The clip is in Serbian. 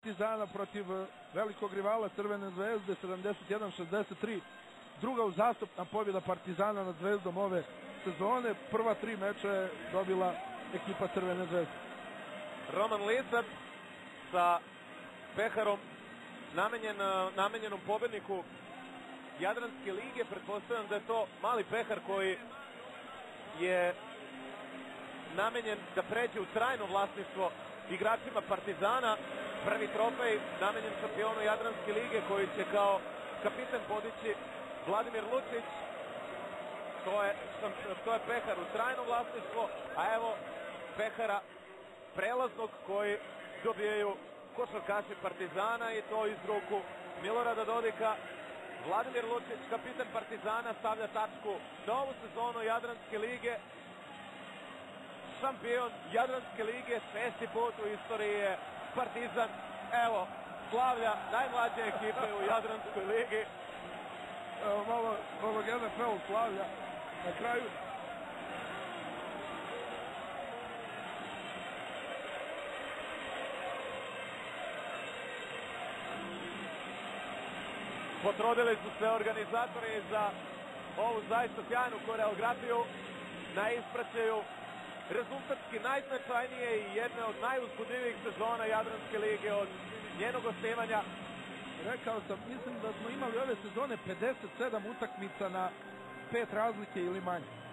Partizana protiv velikog rivala Crvene zvezde 71-63. Druga uzastopna pobjeda Partizana nad Zvezdom ove sezone. Prva 3 meča je dobila ekipa Crvene zvezde. Roman Lisac sa peharom namenjenom pobedniku Jadranske lige. Pretpostavljam da je to mali pehar koji je namenjen da pređe u trajno vlasništvo igračima Partizana. Prvi trofej namenjen šampionu Jadranske lige koji će kao kapitan podići Vladimir Lučić. To je pehar u trajno vlasništvo, a evo pehara prelaznog koji dobijaju košarkaši Partizana i to iz ruku Milorada Dodika. Vladimir Lučić, kapitan Partizana, stavlja tačku na ovu sezonu Jadranske lige. Šampion Jadranske lige, 6. put u istoriji je Partizan. Evo, slavlja najmlađe ekipe u Jadranskoj ligi. Evo malo NFL slavlja na kraju. Potrudili su se organizatori za ovu zaista sjajnu koreografiju na ispraćaju rezultatski najznačajnije i jedne od najuzbudljivijih sezona Jadranske lige od njenog osnivanja. Rekao sam, mislim da smo imali ove sezone 57 utakmica na 5 razlike ili manje.